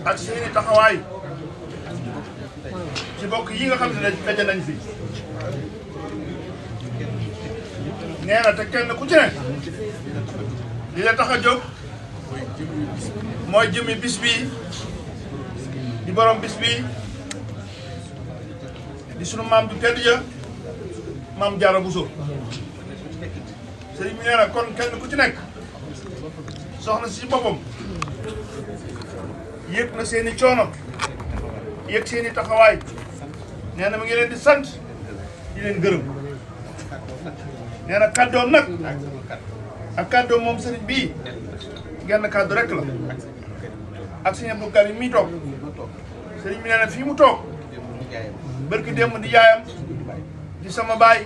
ak seeni taxawaay ci bokk yi nga xam ne daje nañ fi nee na te kenn ku ci ne li la tax a jóg mooy jëmmi bis bii di borom bis bii di sunu maam du tedd ja maam Jaara Buso sëriñ bi nee na kon kenn ku ci nekk soxna si boppam yëg na seeni coono yëg seeni taxawaay nee na mu ngi leen di sant di leen gërëm nee na kàddoom nag ak kàddoom moom sëriñ bii genn kàddu rek la ak sëriñ Abdou Karim mi toog sëriñ bi nee na fii mu toog barki démb di yaayam di sama baay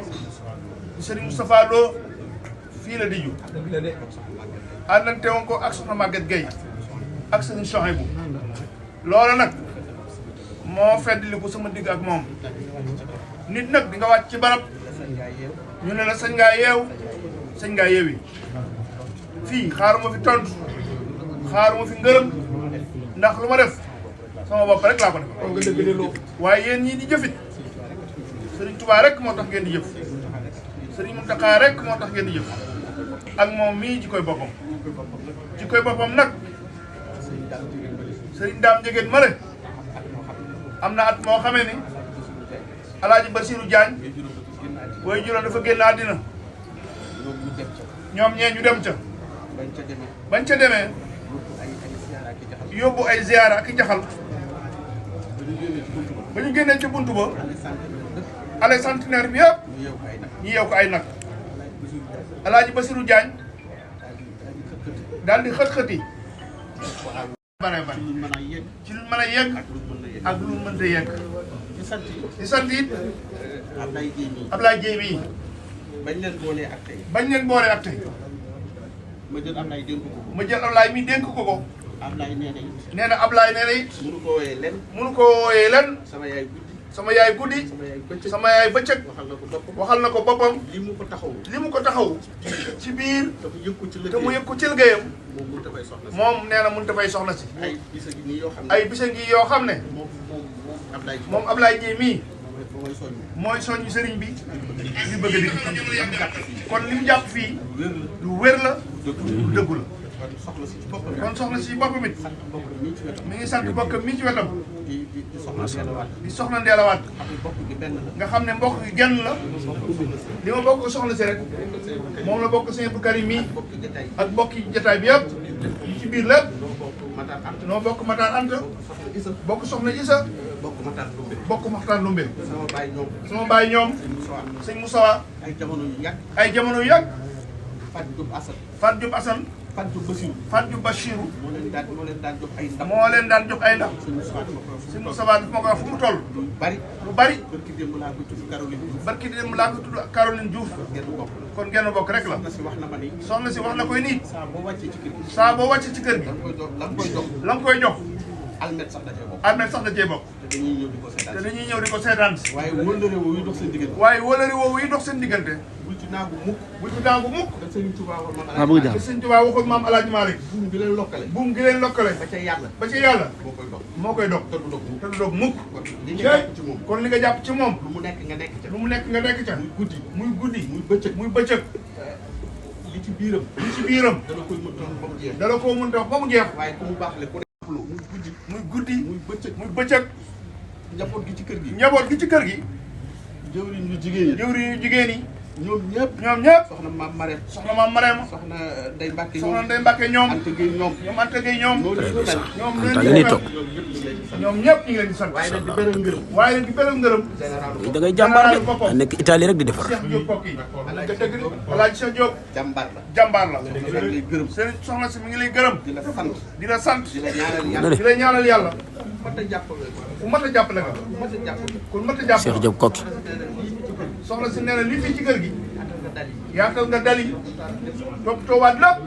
di sëriñ Moustapha Lo fii la di ju àndante woon ko ak soxna Maguette Gueye ak sëriñ Souhaïbou loola nag moo feddli ko sama digg ak moom nit nag di nga wàcc ci barab ñu ne la sañ ngaa yeew sañ ngaa yeewi fii xaaruma fi tontu xaaruma fi ngërëm ndax lu ma def sama bopp rek laa ko def waaye yéen ñii di jëfit sëriñ Touba rek moo tax ngeen di jëf sëriñ Mountakha rek moo tax ngeen di jëf ak moom mii ci koy boppam ci koy boppam nag sëriñ Daam Njegéen male am na at moo xamee ni Alaaji Basiru Jaañ booy juróom dafa génn àddina ñoom ñee ñu dem ca bañ ca demee yóbbu ay ziyaara ak i jaxal ba ñu génnee ca buntu ba ale centenaire bi yëpp ñu yeew ko ay nag Alaaji Basiru Jaañ daal di xët-xëti bare bare ci lu mën a yegg ak lu mënta yegg di sant it Ablaye Dieye mii bañ leen boolee ak tey ma jël Ablaye dénk ko ma jël Ablaye mi dénk ko ko Ablaye nee na it nee na Ablaye nee na it mënu ko wooyee len sama yaay guddi sama yaay bëccëg waxal na ko boppam li mu ko taxaw ci biir te mu yëg ko ci liggéeyam moom nee na mënut a fay soxna si ay bisa ngi yoo xam ne moom Ablaye Dieye mii mooy soññu sëriñ bi li bëgg a dégg kon li mu jàpp fii lu wér la lu dëggu la kon soxna si boppam it mi ngi sant bokkam mi ci wetam di soxna Ndeelawaat nga xam ne mbokk gi genn la li ma bokk soxna si rek moom la bokk sëñ Abdou Karim mii ak mbokki jataay bi yëpp yi ci biir lépp noo bokk Matar Anta bokk soxna Isa bokk Maxtaan Lumbe sama baay ñoom sëñ Moussa ay jamono yu yàgg Fatou Diop Assane Fatou Diop Bachirou moo leen daan jox ay ndam sëñ Moussa daf ma ko wax fu mu toll lu bari barki démb laa ko tudd Caroline Diouf kon genn bokk rek la soxna si wax na koy nii saa boo wàccee ci kër gi la nga koy jox almet sax da cee bokk te dañuy ñëw di ko seetaan si waaye wëllëre woowu yi dox seen diggante bul ci naagu mukk te Sëriñ Tuubaa waxoon maam Alaaji Maalik buum gi leen lokkale ba ca yàlla moo koy dog te du dog mukk kon li nga jàpp ci moom lu mu nekk nga nekk ca muy guddi muy bëccëg li ci biiram dala koo mën ba mu jeex waaye ku mu baax le muy guddi muy bëccëg njaboot gi ci kër gi jëwriñ yu jigéen yi ñoom ñëpp soxna maam Marème soxna Ndeye Mbacke ñoom Anta Gueye ñoom ñoom ñëpp ñu ngi leen di sant waaye nag di beral ngërëm da ngay jàmbaar de nekk Italie rek di defar Cheikh Diop kooku yi Alaaji Cheikh Diop jàmbaar la seen soxna si mi ngi lay gërëm di la sant di la ñaanal yàlla ku mat a jàppale nga ku mat a jàppale Cheikh Diop kooki soxna si nee na li fii ci kër gi yaatal nga dali topp toowaat lépp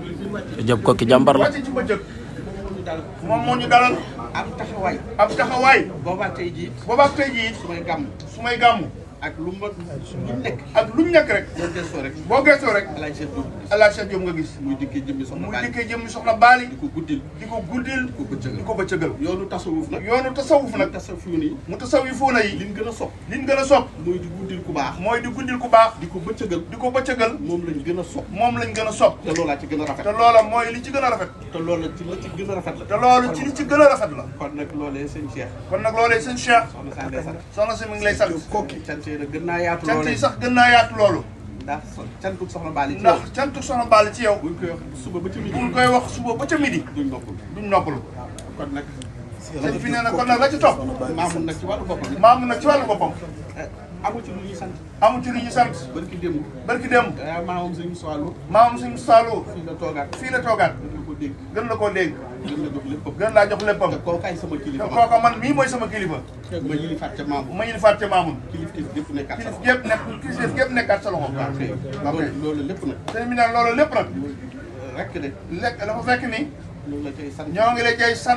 Cheikh Diop kooki jàmbaar la wàcce ci bëccëg moom moo ñu dalal ab taxawaay boobaak tey jii su may gàmm ak lu ma luñ nekk. ak luñ nekk rek. boo gëstoo rek. Alaaji Cheikh Diop nga gis. muy dikkee jëmmi soxna Baali. di ko guddil. di ko bëccëgal. yoonu tasawuf nag. mu tasawifuuna yi. liñ gën a sopp. mooy di guddil ku baax. di ko bëccëgal. moom lañ gën a sopp. te loolaa ci gën a rafet. te loola mooy li ci gën a rafet. te loola ci li ci gën a rafet la. te loolu ci li ci gën a rafet la. kon nag loolee sëñ Cheikh. soxna si mi ngi lay sant. kooki cant yi nag gën naa yaatu loolu. cant yi sax gën naa yaatu loolu. ndax cantuk soxna Baali ci yow. ndax cantuk soxna Baali ci yow. buñ koy wax suba ba ca midi. duñ noppalu. kon nag. sëñ fi nee na kon nag la ci topp. maamun nag ci wàllu boppam. amu ci lu ñuy sant. barki démb. maamam sëñ Saalu. fii la toogaat. gën la koo dégg. gën laa jox léppam. te kookaay sama kilifa. te kooka man mii mooy sama kilifa. ma yilifaat ca maamun. kilif gépp nekkaat sa loxo. loolu lépp nag. sëñ bi nag loolu lépp nag. rek de. dafa fekk ni. ñoo ngi la cay sant. ñoo ngi la cay sant.